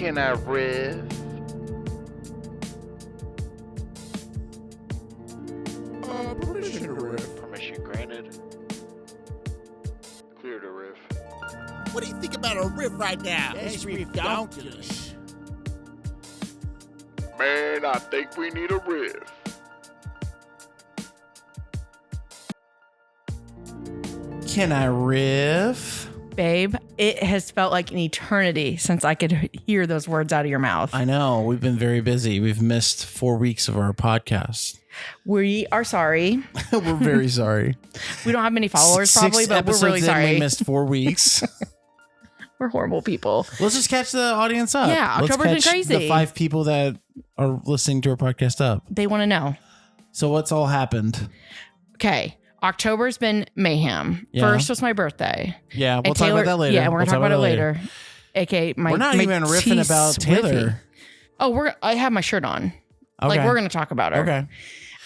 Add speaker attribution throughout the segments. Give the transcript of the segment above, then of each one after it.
Speaker 1: Can I riff?
Speaker 2: Permission to riff.
Speaker 1: Permission granted. Clear to riff.
Speaker 2: What do you think about a riff right now?
Speaker 3: That's riff-donkulous.
Speaker 1: Man, I think we need a riff.
Speaker 3: Can I riff?
Speaker 4: Babe, it has felt like an eternity since I could hear those words out of your mouth.
Speaker 3: I know. We've been very busy. We've missed 4 weeks of our podcast.
Speaker 4: We are sorry.
Speaker 3: We're very sorry.
Speaker 4: We don't have many followers probably, but we're really sorry.
Speaker 3: We missed 4 weeks.
Speaker 4: We're horrible people.
Speaker 3: Let's just catch the audience up.
Speaker 4: Yeah, October's been crazy.
Speaker 3: The 5 people that are listening to our podcast up.
Speaker 4: They want to know.
Speaker 3: So what's all happened?
Speaker 4: Okay. October's been mayhem.
Speaker 3: Yeah.
Speaker 4: First was my birthday.
Speaker 3: Yeah, we'll talk about that later.
Speaker 4: Yeah, we're going to talk about it later. AKA my
Speaker 3: We're not
Speaker 4: my
Speaker 3: even riffing about Taylor.
Speaker 4: Oh, I have my shirt on.
Speaker 3: Okay.
Speaker 4: Like, we're going to talk about her.
Speaker 3: Okay.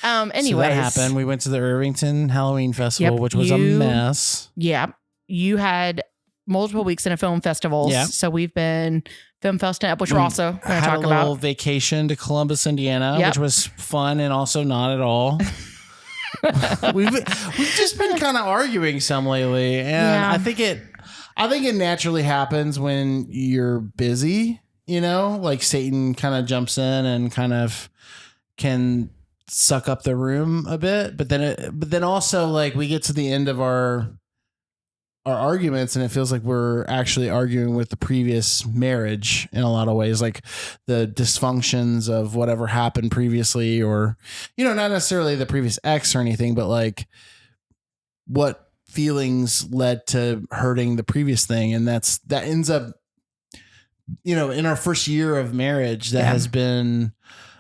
Speaker 4: Anyways.
Speaker 3: So that happened. We went to the Irvington Halloween Festival, which was a mess.
Speaker 4: Yeah. You had multiple weeks in a film festivals.
Speaker 3: Yeah.
Speaker 4: So we've been film festing up, which we're also going to talk
Speaker 3: Had a little
Speaker 4: about.
Speaker 3: vacation to Columbus, Indiana,
Speaker 4: Yep.
Speaker 3: which was fun and also not at all. we've just been kind of arguing some lately, and
Speaker 4: Yeah.
Speaker 3: I think it naturally happens when you're busy. You know, like Satan kind of jumps in and kind of can suck up the room a bit, but then also like we get to the end of our arguments and it feels like we're actually arguing with the previous marriage in a lot of ways, like the dysfunctions of whatever happened previously, or, you know, not necessarily the previous ex or anything, but like what feelings led to hurting the previous thing. And that ends up, you know, in our first year of marriage, that has been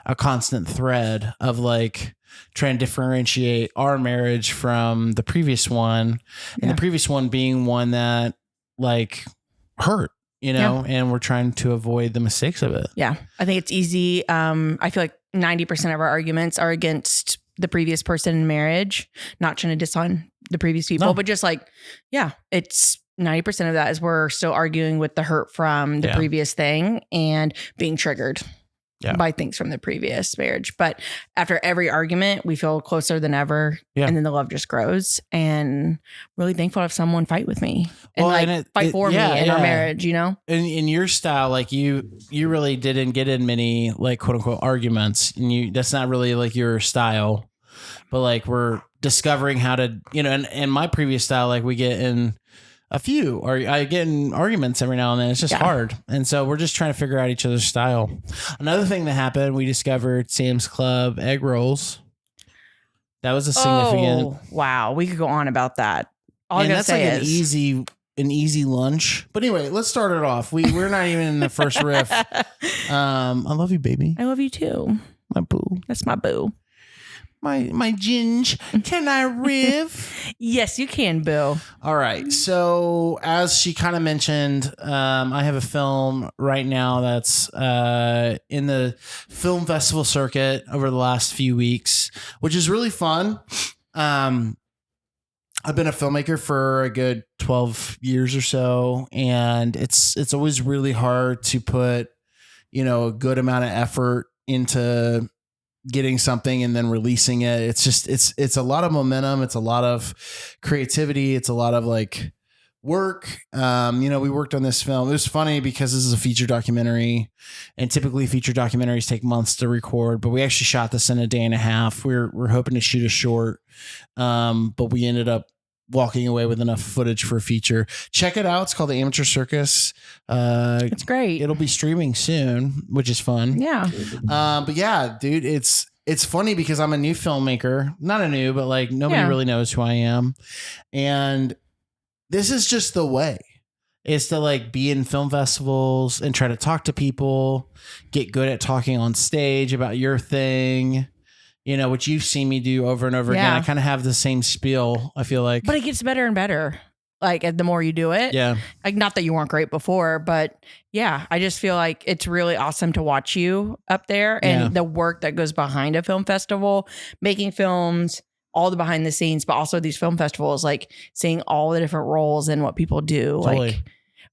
Speaker 3: a constant thread of like trying to differentiate our marriage from the previous one, and the previous one being one that like hurt, you know, and we're trying to avoid the mistakes of it.
Speaker 4: Yeah. I think it's easy. I feel like 90% of our arguments are against the previous person in marriage, not trying to diss on the previous people, but just like, it's 90% of that is we're still arguing with the hurt from the previous thing and being triggered by things from the previous marriage. But after every argument, we feel closer than ever. Yeah. And then the love just grows, and really thankful to have someone fight with me and fight for me in our marriage, you know?
Speaker 3: In your style, like you really didn't get in many like quote unquote arguments, and that's not really like your style, but like we're discovering how to, you know, and my previous style, like we get in a few, or I get in arguments every now and then. It's just hard. And so we're just trying to figure out each other's style. Another thing that happened, we discovered Sam's Club egg rolls. That was a significant.
Speaker 4: Oh, wow. We could go on about that. All I gotta
Speaker 3: that's
Speaker 4: say
Speaker 3: like
Speaker 4: is
Speaker 3: an easy lunch. But anyway, let's start it off. We're not even in the first riff. I love you, baby.
Speaker 4: I love you too.
Speaker 3: My boo.
Speaker 4: That's my boo.
Speaker 3: My ginge. Can I riff?
Speaker 4: Yes, you can, Bill.
Speaker 3: All right. So as she kind of mentioned, I have a film right now that's in the film festival circuit over the last few weeks, which is really fun. I've been a filmmaker for a good 12 years or so, and it's always really hard to put, you know, a good amount of effort into getting something and then releasing it. It's just, it's a lot of momentum. It's a lot of creativity. It's a lot of like work. You know, we worked on this film. It was funny because this is a feature documentary, and typically feature documentaries take months to record, but we actually shot this in a day and a half. We're hoping to shoot a short. But we ended up walking away with enough footage for a feature. Check it out. It's called The Amateur Circus.
Speaker 4: It's great.
Speaker 3: It'll be streaming soon, which is fun.
Speaker 4: Yeah.
Speaker 3: But yeah, dude, it's funny because I'm a new filmmaker, not a new, but like nobody really knows who I am. And this is just the way, is to like be in film festivals and try to talk to people, get good at talking on stage about your thing. You know, which you've seen me do over and over again. I kind of have the same spiel, I feel like.
Speaker 4: But it gets better and better, like, the more you do it.
Speaker 3: Yeah.
Speaker 4: Like, not that you weren't great before, but yeah, I just feel like it's really awesome to watch you up there and the work that goes behind a film festival, making films, all the behind the scenes, but also these film festivals, like seeing all the different roles and what people do.
Speaker 3: Totally.
Speaker 4: Like,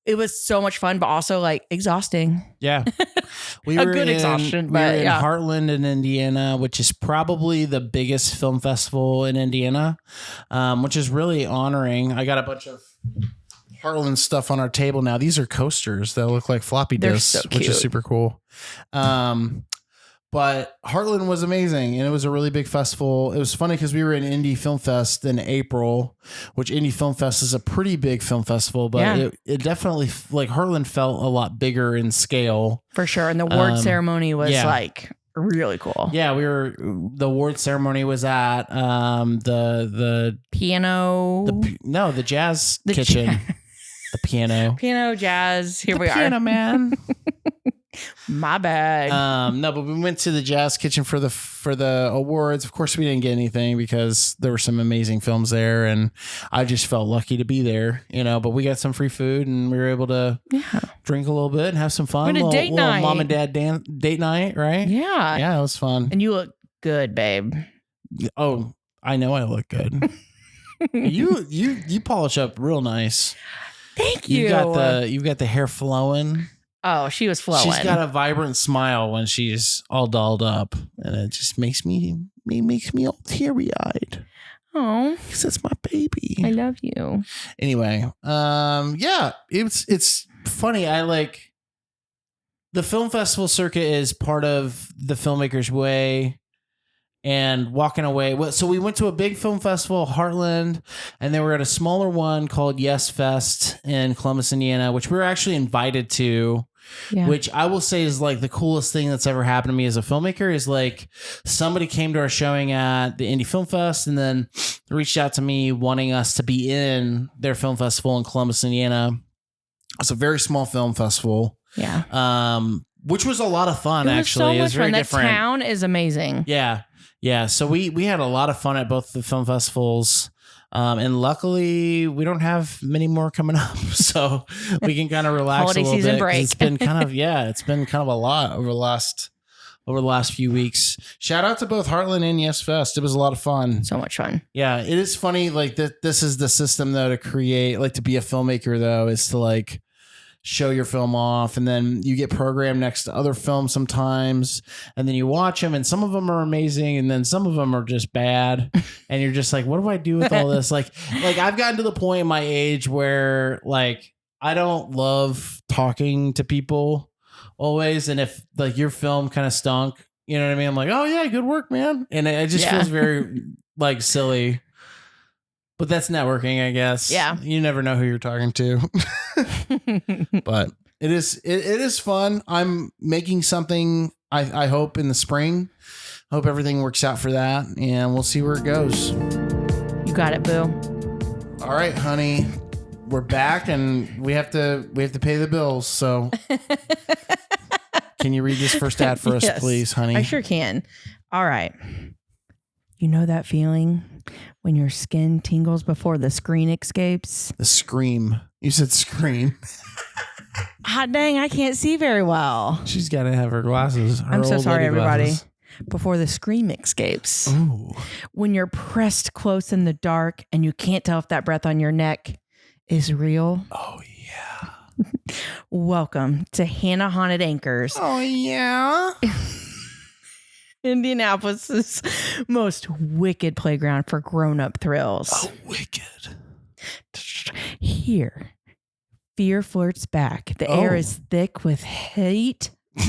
Speaker 4: it was so much fun, but also like exhausting.
Speaker 3: Yeah. We
Speaker 4: A good exhaustion, but
Speaker 3: in
Speaker 4: yeah.
Speaker 3: Heartland in Indiana, which is probably the biggest film festival in Indiana, which is really honoring. I got a bunch of Heartland stuff on our table now. These are coasters that look like floppy
Speaker 4: They're
Speaker 3: disks,
Speaker 4: so
Speaker 3: which is
Speaker 4: cute.
Speaker 3: super cool. But Heartland was amazing, and it was a really big festival. It was funny because we were in Indie Film Fest in April, which Indie Film Fest is a pretty big film festival, but
Speaker 4: Yeah.
Speaker 3: it definitely, like, Heartland felt a lot bigger in scale.
Speaker 4: For sure. And the award ceremony was
Speaker 3: yeah.
Speaker 4: like really cool.
Speaker 3: Yeah, the award ceremony was at the
Speaker 4: Piano.
Speaker 3: the jazz kitchen. The piano.
Speaker 4: Piano, jazz. Here we
Speaker 3: Piano
Speaker 4: are.
Speaker 3: man.
Speaker 4: My bad.
Speaker 3: No, but we went to the jazz kitchen for the awards. Of course, we didn't get anything because there were some amazing films there, and I just felt lucky to be there, But we got some free food, and we were able to drink a little bit and have some fun.
Speaker 4: We had a date
Speaker 3: little
Speaker 4: night.
Speaker 3: mom and dad date night, right?
Speaker 4: Yeah.
Speaker 3: Yeah, it was fun.
Speaker 4: And you look good, babe.
Speaker 3: Oh, I know I look good. you polish up real nice.
Speaker 4: Thank you.
Speaker 3: You've got the hair flowing.
Speaker 4: Oh, she was flowing.
Speaker 3: She's got a vibrant smile when she's all dolled up, and it just makes me all teary eyed.
Speaker 4: Oh,
Speaker 3: Because that's my baby.
Speaker 4: I love you.
Speaker 3: Anyway, yeah, it's funny. I like the film festival circuit is part of the Filmmakers Way. And walking away. So we went to a big film festival, Heartland, and then we're at a smaller one called Yes Fest in Columbus, Indiana, which we were actually invited to.
Speaker 4: Yeah.
Speaker 3: Which I will say is like the coolest thing that's ever happened to me as a filmmaker is like somebody came to our showing at the Indie Film Fest and then reached out to me wanting us to be in their film festival in Columbus, Indiana. It's a very small film festival.
Speaker 4: Yeah.
Speaker 3: Which was a lot of fun,
Speaker 4: It was
Speaker 3: actually.
Speaker 4: so
Speaker 3: It
Speaker 4: much
Speaker 3: was very
Speaker 4: fun. That
Speaker 3: different.
Speaker 4: town is amazing.
Speaker 3: Yeah. Yeah. So we had a lot of fun at both the film festivals. And luckily we don't have many more coming up. So we can kind of relax
Speaker 4: Holiday
Speaker 3: a little
Speaker 4: season
Speaker 3: bit. 'Cause
Speaker 4: break.
Speaker 3: It's been kind of a lot over the last few weeks. Shout out to both Heartland and Yes Fest. It was a lot of fun.
Speaker 4: So much fun.
Speaker 3: Yeah. It is funny. Like this is the system though to create, like to be a filmmaker though, is to like show your film off, and then you get programmed next to other films sometimes, and then you watch them, and some of them are amazing, and then some of them are just bad, and you're just like, what do I do with all this? Like I've gotten to the point in my age where like I don't love talking to people always, and if like your film kind of stunk, you know what I mean? I'm like, oh yeah, good work, man, and it just feels very like silly. But that's networking, I guess.
Speaker 4: Yeah.
Speaker 3: You never know who you're talking to. But it is fun. I'm making something, I hope, in the spring. Hope everything works out for that, and we'll see where it goes.
Speaker 4: You got it, boo.
Speaker 3: All right, honey. We're back, and we have to pay the bills. So can you read this first ad for us,
Speaker 4: Yes,
Speaker 3: please, honey?
Speaker 4: I sure can. All right. You know that feeling when your skin tingles before the screen escapes?
Speaker 3: The scream. You said scream.
Speaker 4: Hot dang, I can't see very well.
Speaker 3: She's got to have her glasses. Her
Speaker 4: I'm so
Speaker 3: old
Speaker 4: sorry,
Speaker 3: lady
Speaker 4: everybody.
Speaker 3: glasses.
Speaker 4: Before the scream escapes.
Speaker 3: Ooh.
Speaker 4: When you're pressed close in the dark and you can't tell if that breath on your neck is real.
Speaker 3: Oh, yeah.
Speaker 4: Welcome to Hannah Haunted Anchors,
Speaker 3: Oh, yeah.
Speaker 4: Indianapolis's most wicked playground for grown-up thrills.
Speaker 3: Oh, wicked.
Speaker 4: Here, fear flirts back. The air
Speaker 3: Oh.
Speaker 4: is thick with hate. I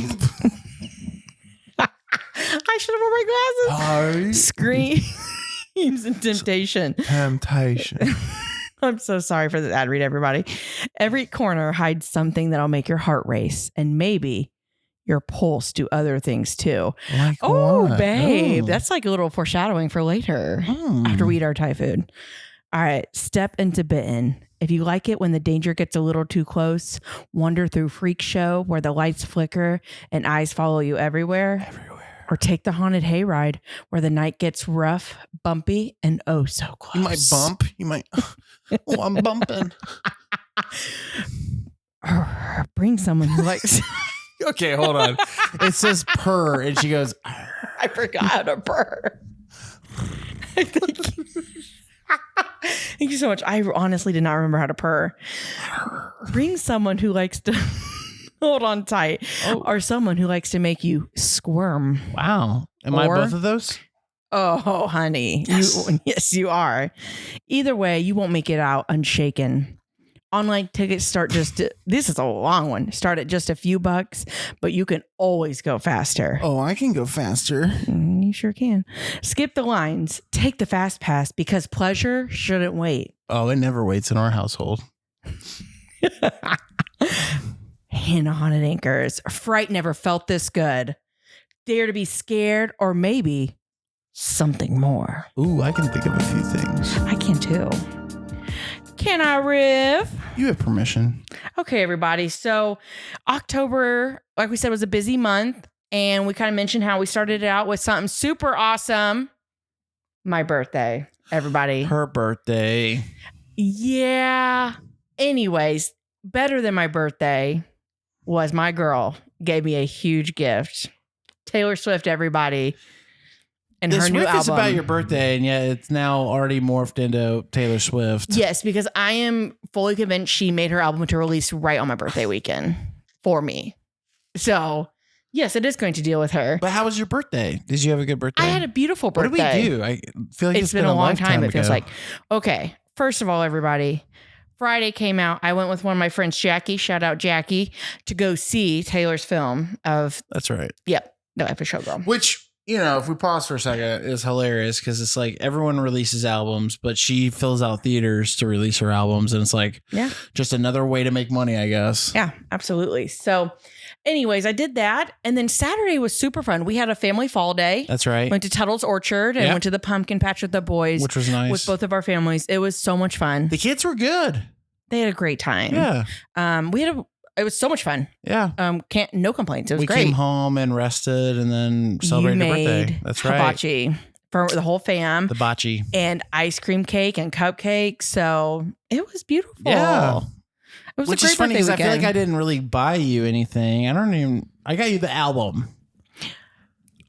Speaker 4: should have worn my glasses. Screams and temptation.
Speaker 3: Temptation.
Speaker 4: I'm so sorry for the ad read, everybody. Every corner hides something that'll make your heart race and maybe your pulse do other things too.
Speaker 3: Like
Speaker 4: Oh,
Speaker 3: what?
Speaker 4: babe.
Speaker 3: Oh.
Speaker 4: That's like a little foreshadowing for later
Speaker 3: Hmm.
Speaker 4: after we eat our Thai food. All right. Step into bitten. If you like it when the danger gets a little too close, wander through Freak Show where the lights flicker and eyes follow you everywhere. Or take the haunted hayride where the night gets rough, bumpy, and oh so close.
Speaker 3: You might bump. You might. Oh, I'm bumping.
Speaker 4: Bring someone who likes.
Speaker 3: Okay, hold on. It says purr, and she goes.
Speaker 4: I forgot how to purr. I think. Thank you so much. I honestly did not remember how to purr. Bring someone who likes to hold on tight, or someone who likes to make you squirm.
Speaker 3: Wow. Am I both of those?
Speaker 4: Oh, honey.
Speaker 3: Yes.
Speaker 4: Yes, you are. Either way, you won't make it out unshaken. Online tickets start this is a long one. Start at just a few bucks, but you can always go faster.
Speaker 3: Oh, I can go faster.
Speaker 4: You sure can. Skip the lines. Take the fast pass because pleasure shouldn't wait.
Speaker 3: Oh, it never waits in our household.
Speaker 4: Hannah Haunted Anchors. Fright never felt this good. Dare to be scared, or maybe something more.
Speaker 3: Ooh, I can think of a few things.
Speaker 4: I can too. Can I riff?
Speaker 3: You have permission.
Speaker 4: Okay, everybody. So October, like we said, was a busy month. And we kind of mentioned how we started it out with something super awesome. My birthday, everybody.
Speaker 3: Her birthday.
Speaker 4: Yeah. Anyways, better than my birthday was my girl gave me a huge gift. Taylor Swift, everybody. And
Speaker 3: this
Speaker 4: her new
Speaker 3: riff
Speaker 4: album.
Speaker 3: is about your birthday, and yet it's now already morphed into Taylor Swift.
Speaker 4: Yes, because I am fully convinced she made her album to release right on my birthday weekend for me. So, yes, it is going to deal with her.
Speaker 3: But how was your birthday? Did you have a good birthday?
Speaker 4: I had a beautiful birthday.
Speaker 3: What did we do? I feel like
Speaker 4: it's been a long time, it feels
Speaker 3: ago.
Speaker 4: like. Okay, first of all, everybody, Friday came out. I went with one of my friends, Jackie, shout out Jackie, to go see Taylor's film of...
Speaker 3: That's right.
Speaker 4: Yep, The Life of Showgirl.
Speaker 3: Which... You know, if we pause for a second, it's hilarious because it's like everyone releases albums, but she fills out theaters to release her albums. And it's like, just another way to make money, I guess.
Speaker 4: Yeah, absolutely. So anyways, I did that. And then Saturday was super fun. We had a family fall day.
Speaker 3: That's right.
Speaker 4: Went to Tuttle's Orchard and went to the pumpkin patch with the boys.
Speaker 3: Which was nice.
Speaker 4: With both of our families. It was so much fun.
Speaker 3: The kids were good.
Speaker 4: They had a great time.
Speaker 3: Yeah.
Speaker 4: It was so much fun.
Speaker 3: Yeah.
Speaker 4: No complaints. It was
Speaker 3: we
Speaker 4: great.
Speaker 3: came home and rested and then celebrated your birthday. That's right.
Speaker 4: Hibachi for the whole fam.
Speaker 3: The bocce.
Speaker 4: And ice cream cake and cupcakes. So it was beautiful.
Speaker 3: Yeah.
Speaker 4: It was
Speaker 3: Which
Speaker 4: a great
Speaker 3: is funny because I feel like
Speaker 4: weekend.
Speaker 3: I didn't really buy you anything. I got you the album.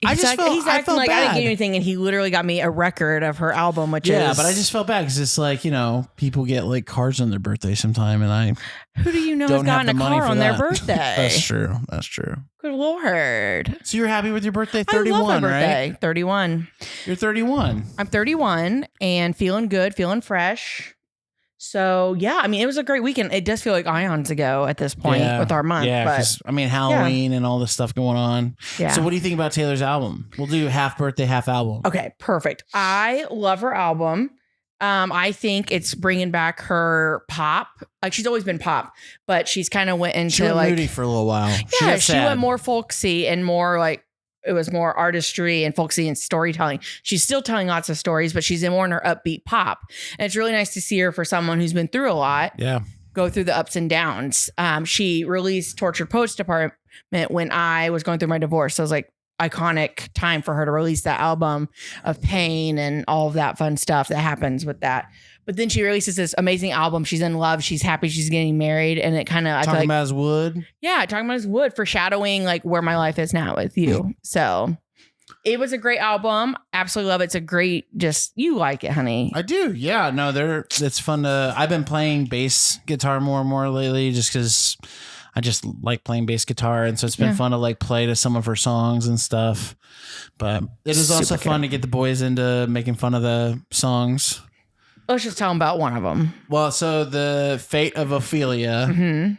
Speaker 4: He's acting like I didn't get you anything, and he literally got me a record of her album, which is...
Speaker 3: but I just felt bad because it's like, you know, people get like cards on their birthday sometime, and I
Speaker 4: Who do you know has
Speaker 3: don't have
Speaker 4: gotten
Speaker 3: the
Speaker 4: a
Speaker 3: money
Speaker 4: car
Speaker 3: for
Speaker 4: on their
Speaker 3: that.
Speaker 4: birthday?
Speaker 3: That's true. That's true.
Speaker 4: Good Lord.
Speaker 3: So you're happy with your birthday? 31,
Speaker 4: I love my birthday.
Speaker 3: right?
Speaker 4: 31.
Speaker 3: You're 31.
Speaker 4: I'm 31 and feeling good, feeling fresh. So, yeah, I mean, it was a great weekend. It does feel like eons ago at this point with our month.
Speaker 3: Yeah,
Speaker 4: but
Speaker 3: 'cause, I mean, Halloween and all this stuff going on.
Speaker 4: Yeah.
Speaker 3: So what do you think about Taylor's album? We'll do half birthday, half album.
Speaker 4: Okay, perfect. I love her album. I think it's bringing back her pop. Like, she's always been pop, but she's kind of went into
Speaker 3: She went
Speaker 4: like...
Speaker 3: moody for a little while.
Speaker 4: Yeah, she went more folksy and more like... It was more artistry and folksy and storytelling. She's still telling lots of stories, but she's more in her upbeat pop. And it's really nice to see her for someone who's been through a lot.
Speaker 3: Yeah.
Speaker 4: Go through the ups and downs. She released Tortured Poets Department when I was going through my divorce. So it was like iconic time for her to release that album of pain and all of that fun stuff that happens with that. But then she releases this amazing album. She's in love. She's happy. She's getting married. And it kind of...
Speaker 3: Talking about his wood.
Speaker 4: Yeah, talking about his wood, foreshadowing like where my life is now with you. So it was a great album. Absolutely love it. It's a great, you like it, honey.
Speaker 3: I do. Yeah. No, it's fun to... I've been playing bass guitar more and more lately just because I just like playing bass guitar. And so it's been fun to like play to some of her songs and stuff. But it is also fun to get the boys into making fun of the songs.
Speaker 4: Let's just tell them about one of them.
Speaker 3: Well, so the Fate of Ophelia,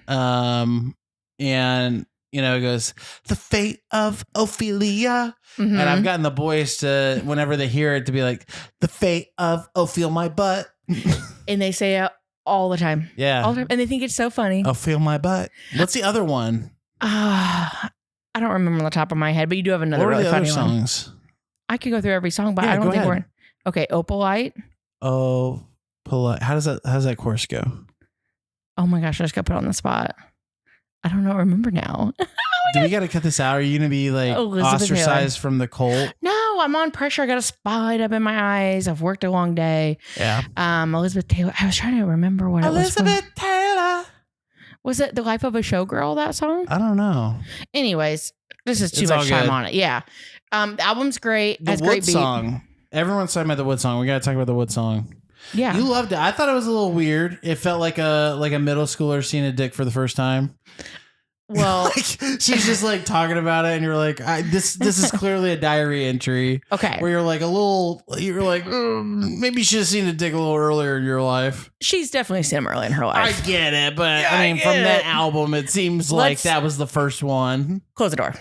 Speaker 3: and you know, it goes the Fate of Ophelia, and I've gotten the boys to, whenever they hear it, to be like the Fate of Feel my butt,
Speaker 4: and they say it all the time.
Speaker 3: Yeah,
Speaker 4: all the time, and they think it's so funny.
Speaker 3: Oh, feel my butt. What's the other one?
Speaker 4: I don't remember on the top of my head, but you do have another really funny
Speaker 3: songs.
Speaker 4: I could go through every song, but I don't think we're in. Okay, Opalite.
Speaker 3: Oh, polite. How does that chorus go?
Speaker 4: Oh my gosh, I just got put on the spot. I don't know. Remember now.
Speaker 3: Do we got to cut this out? Are you gonna be like ostracized from the cult?
Speaker 4: No, I'm on pressure. I got a spotlight up in my eyes. I've worked a long day.
Speaker 3: Yeah.
Speaker 4: Elizabeth Taylor. I was trying to remember what
Speaker 3: Elizabeth Taylor.
Speaker 4: Was it The Life of a Showgirl, that song?
Speaker 3: I don't know.
Speaker 4: Anyways, this is too much time on it. Yeah. The album's great.
Speaker 3: The Wood song. Everyone's talking about the Wood song. We got to talk about the Wood song.
Speaker 4: Yeah.
Speaker 3: You loved it. I thought it was a little weird. It felt like a middle schooler seeing a dick for the first time.
Speaker 4: Well,
Speaker 3: Like, she's just like talking about it, and you're like, this is clearly a diary entry.
Speaker 4: okay.
Speaker 3: Where you're like maybe you should have seen a dick a little earlier in your life.
Speaker 4: She's definitely seen him early in her
Speaker 3: I
Speaker 4: life.
Speaker 3: get it, but
Speaker 4: Yeah,
Speaker 3: I mean,
Speaker 4: I
Speaker 3: from
Speaker 4: get
Speaker 3: that
Speaker 4: it.
Speaker 3: album, it seems like that was the first one.
Speaker 4: Close the door.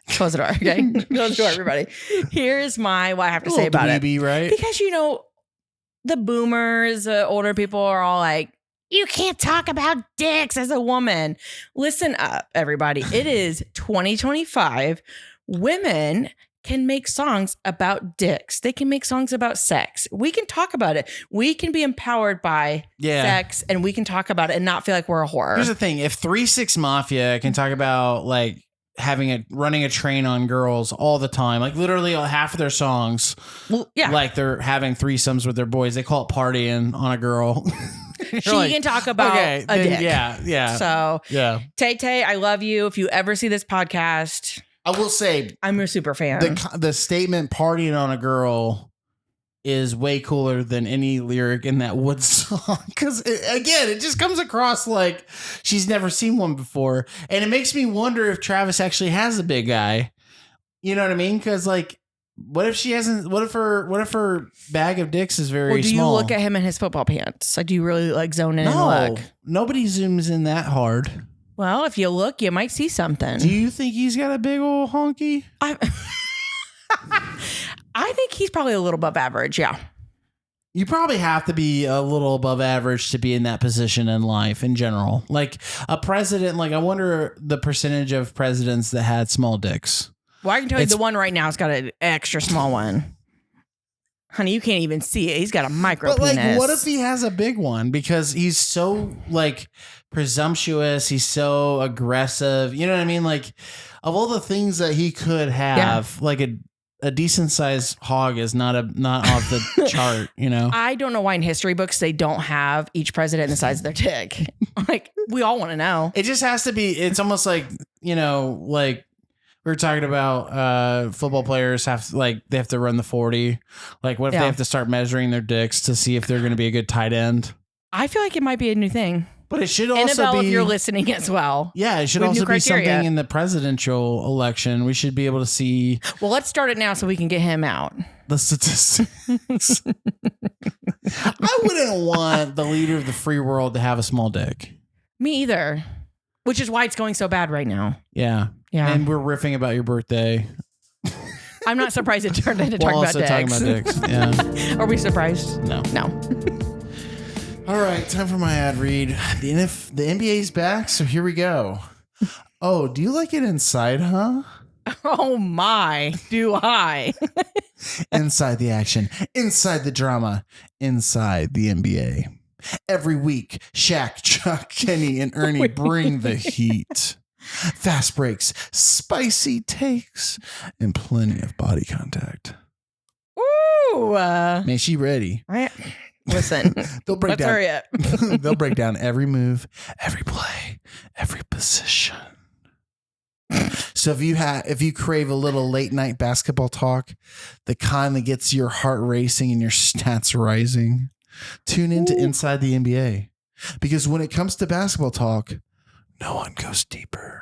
Speaker 4: Close the door. Okay. Close the door, everybody. Here's what I have to say about it.
Speaker 3: Dweeby, right?
Speaker 4: Because, the boomers, older people are all like, you can't talk about dicks as a woman. Listen up, everybody. It is 2025. Women can make songs about dicks. They can make songs about sex. We can talk about it. We can be empowered by sex, and we can talk about it and not feel like we're a whore.
Speaker 3: Here's the thing. If 3 6 Mafia can talk about like running a train on girls all the time, like literally half of their songs, like they're having threesomes with their boys. They call it partying on a girl.
Speaker 4: She can talk about a dick.
Speaker 3: Yeah.
Speaker 4: So,
Speaker 3: yeah.
Speaker 4: Tay, I love you. If you ever see this podcast,
Speaker 3: I will say
Speaker 4: I'm your super fan.
Speaker 3: the statement "partying on a girl" is way cooler than any lyric in that Woods song, because it just comes across like she's never seen one before, and it makes me wonder if Travis actually has a big guy. You know what I mean? Because like, what if she hasn't? What if her bag of dicks is very
Speaker 4: or do
Speaker 3: small?
Speaker 4: you look at him in his football pants? Like, do you really like zone in and look?
Speaker 3: Nobody zooms in that hard.
Speaker 4: Well, if you look, you might see something.
Speaker 3: Do you think he's got a big old honky?
Speaker 4: I think he's probably a little above average. Yeah.
Speaker 3: You probably have to be a little above average to be in that position in life in general. Like a president, like I wonder the percentage of presidents that had small dicks.
Speaker 4: Well, I can tell you the one right now has got an extra small one. Honey, you can't even see it. He's got a micro penis.
Speaker 3: Like, what if he has a big one? Because he's so like presumptuous. He's so aggressive. You know what I mean? Like, of all the things that he could have, like a decent sized hog is not off the chart. You know?
Speaker 4: I don't know why in history books they don't have each president the size of their dick. Like, we all want to know.
Speaker 3: It just has to be. It's almost like, like. We were talking about football players they have to run the 40. Like, what if they have to start measuring their dicks to see if they're going to be a good tight end?
Speaker 4: I feel like it might be a new thing.
Speaker 3: But it should also
Speaker 4: Annabelle,
Speaker 3: be,
Speaker 4: if you're listening as well.
Speaker 3: Yeah, it should also be something in the presidential election. We should be able to see.
Speaker 4: Well, let's start it now so we can get him out.
Speaker 3: The statistics. I wouldn't want the leader of the free world to have a small dick.
Speaker 4: Me either. Which is why it's going so bad right now.
Speaker 3: Yeah.
Speaker 4: Yeah.
Speaker 3: And we're riffing about your birthday.
Speaker 4: I'm not surprised it turned into
Speaker 3: We're
Speaker 4: talking about
Speaker 3: also
Speaker 4: dicks.
Speaker 3: talking about dicks. Yeah.
Speaker 4: Are we surprised?
Speaker 3: No. All right, time for my ad read. The NBA's back, so here we go. Oh, do you like it inside, huh?
Speaker 4: Oh my, do I?
Speaker 3: Inside the action, inside the drama, inside the NBA. Every week, Shaq, Chuck, Kenny, and Ernie bring the heat. Fast breaks, spicy takes, and plenty of body contact.
Speaker 4: Ooh.
Speaker 3: Man, she ready.
Speaker 4: Listen,
Speaker 3: They'll break
Speaker 4: let's
Speaker 3: down.
Speaker 4: hurry up.
Speaker 3: They'll break down every move, every play, every position. So if you crave a little late night basketball talk, the kind that gets your heart racing and your stats rising, tune into Inside the NBA. Because when it comes to basketball talk, no one goes deeper.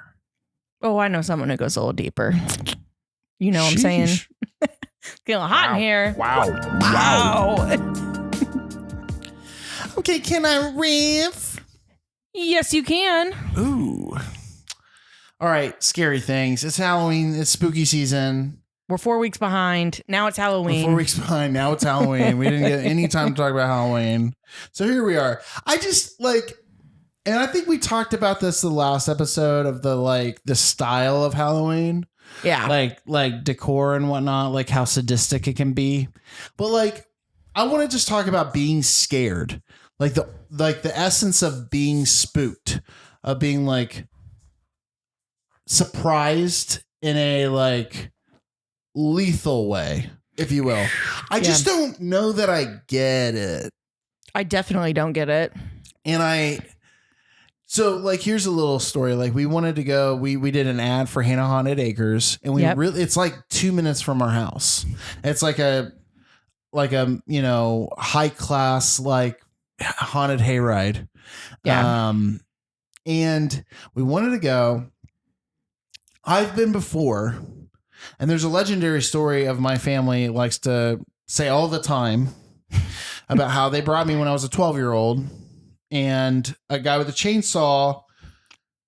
Speaker 4: Oh, I know someone who goes a little deeper. You know what I'm saying?
Speaker 3: Sheesh.
Speaker 4: It's getting hot in here.
Speaker 1: Wow.
Speaker 3: Okay, can I riff?
Speaker 4: Yes, you can.
Speaker 3: Ooh. All right, scary things. It's Halloween. It's spooky season.
Speaker 4: We're 4 weeks behind. Now it's Halloween.
Speaker 3: We're 4 weeks behind. Now it's Halloween. We didn't get any time to talk about Halloween. So here we are. I just and I think we talked about this the last episode of the style of Halloween.
Speaker 4: Yeah.
Speaker 3: Like decor and whatnot, like how sadistic it can be. But I want to just talk about being scared. Like the essence of being spooked, of being surprised in a lethal way, if you will. I just don't know that I get it.
Speaker 4: I definitely don't get it.
Speaker 3: And so here's a little story. We wanted to go, we did an ad for Hannah Haunted Acres, and it's 2 minutes from our house. It's like a, high class, like haunted hayride.
Speaker 4: Yeah.
Speaker 3: And we wanted to go. I've been before, and there's a legendary story of my family likes to say all the time about how they brought me when I was a 12-year-old, and a guy with a chainsaw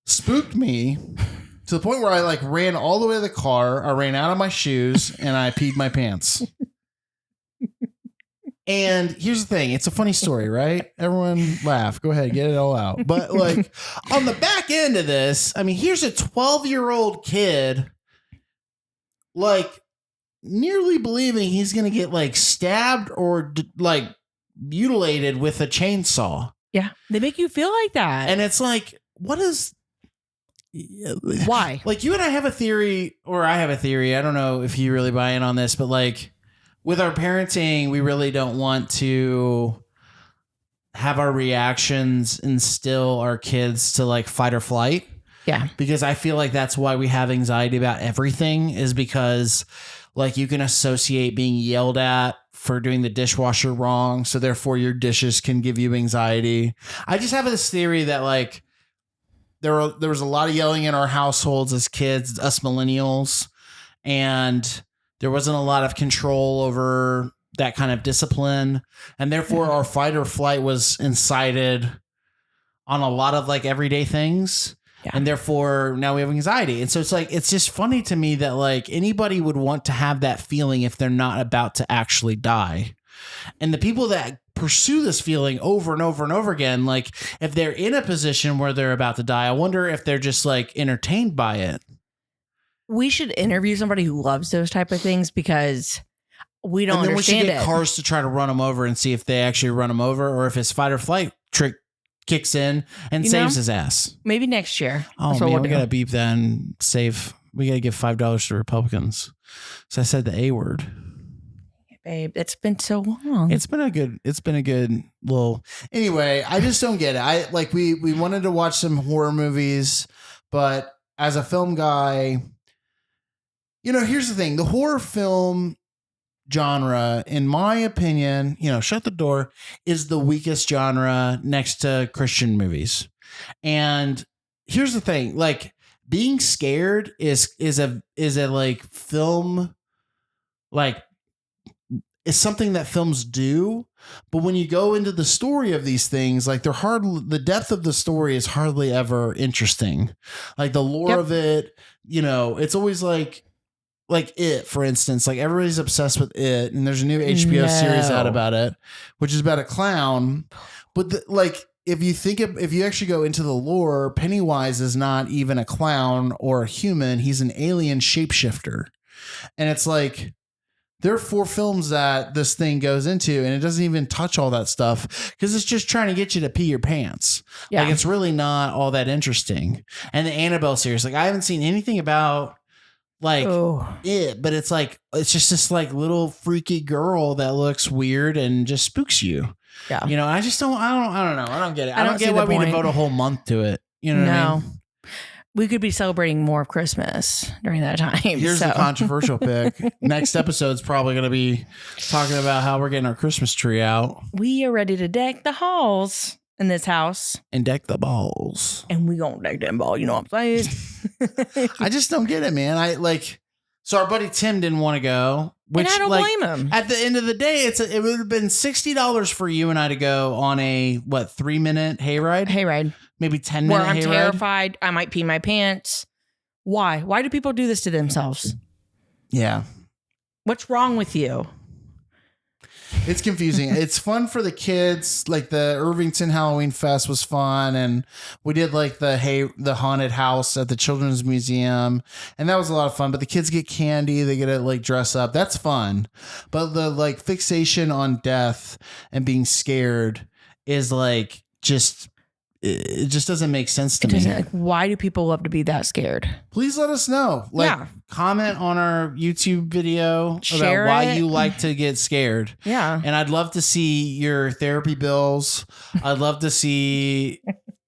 Speaker 3: spooked me to the point where I like ran all the way to the car. I ran out of my shoes and I peed my pants. And here's the thing. It's a funny story, right? Everyone laugh. Go ahead. Get it all out. But like on the back end of this, I mean, here's a 12-year-old kid like nearly believing he's going to get like stabbed or like mutilated with a chainsaw.
Speaker 4: Yeah. They make you feel like that.
Speaker 3: And it's like, what is...
Speaker 4: Why?
Speaker 3: Like you and I have a theory, or I have a theory. I don't know if you really buy in on this, but like with our parenting, we really don't want to have our reactions instill our kids to like fight or flight.
Speaker 4: Yeah.
Speaker 3: Because I feel like that's why we have anxiety about everything, is because like you can associate being yelled at for doing the dishwasher wrong. So therefore your dishes can give you anxiety. I just have this theory that like there was a lot of yelling in our households as kids, us millennials, and there wasn't a lot of control over that kind of discipline. And therefore our fight or flight was incited on a lot of like everyday things. Yeah. And therefore now we have anxiety. And so it's like, it's just funny to me that like anybody would want to have that feeling if they're not about to actually die. And the people that pursue this feeling over and over and over again, like if they're in a position where they're about to die, I wonder if they're just like entertained by it.
Speaker 4: We should interview somebody who loves those type of things, because we don't understand it.
Speaker 3: We should get cars to try to run them over and see if they actually run them over, or if his fight or flight trick kicks in and saves his ass.
Speaker 4: Maybe next year.
Speaker 3: Oh man, we got to beep that and save. We got to give $5 to Republicans. So I said the A word.
Speaker 4: Babe, it's been so long.
Speaker 3: It's been a good little, anyway, I just don't get it. I like, we wanted to watch some horror movies, but as a film guy, here's the thing, the horror film genre, in my opinion, shut the door, is the weakest genre next to Christian movies. And here's the thing, like being scared is a like film, like, is something that films do, but when you go into the story of these things, like the depth of the story is hardly ever interesting. Like the lore of it, it's always like It, for instance, like everybody's obsessed with It, and there's a new HBO series out about it, which is about a clown. But if you actually go into the lore, Pennywise is not even a clown or a human. He's an alien shapeshifter. And it's like, there are 4 films that this thing goes into, and it doesn't even touch all that stuff because it's just trying to get you to pee your pants. Yeah. Like it's really not all that interesting. And the Annabelle series, like I haven't seen anything about like It, but it's like, it's just this like little freaky girl that looks weird and just spooks you. Yeah. I just don't know. I don't get it. I don't get why we devote a whole month to it. You know what I mean?
Speaker 4: We could be celebrating more of Christmas during that time.
Speaker 3: Here's the controversial pick. Next episode's probably going to be talking about how we're getting our Christmas tree out.
Speaker 4: We are ready to deck the halls in this house.
Speaker 3: And deck the balls.
Speaker 4: And we gonna deck them balls. You know what I'm saying?
Speaker 3: I just don't get it, man. So our buddy Tim didn't want to go. Which,
Speaker 4: and I don't blame him.
Speaker 3: At the end of the day, it would have been $60 for you and I to go on a 3-minute hayride?
Speaker 4: Hayride.
Speaker 3: Maybe 10 minutes.
Speaker 4: Where I'm terrified. I might pee my pants. Why? Why do people do this to themselves?
Speaker 3: Yeah.
Speaker 4: What's wrong with you?
Speaker 3: It's confusing. It's fun for the kids. Like the Irvington Halloween Fest was fun, and we did like the haunted house at the Children's Museum, and that was a lot of fun. But the kids get candy, they get to like dress up. That's fun. But the like fixation on death and being scared is like it just doesn't make sense to me.
Speaker 4: Like, why do people love to be that scared?
Speaker 3: Please let us know. Comment on our YouTube video about why you like to get scared.
Speaker 4: Yeah.
Speaker 3: And I'd love to see your therapy bills. I'd love to see,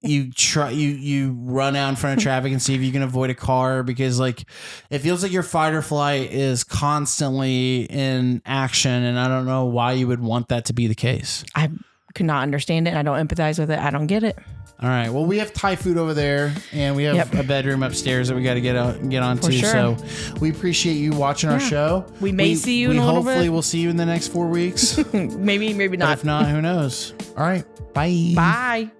Speaker 3: you run out in front of traffic and see if you can avoid a car, because like it feels like your fight or flight is constantly in action, and I don't know why you would want that to be the case.
Speaker 4: I could not understand it. I don't empathize with it. I don't get it.
Speaker 3: All right. Well, we have Thai food over there, and we have a bedroom upstairs that we got to get on to.
Speaker 4: Sure.
Speaker 3: So we appreciate you watching our show.
Speaker 4: We may see you in a little bit.
Speaker 3: Hopefully we'll see you in the next 4 weeks.
Speaker 4: maybe not.
Speaker 3: But if not, who knows? All right. Bye.
Speaker 4: Bye.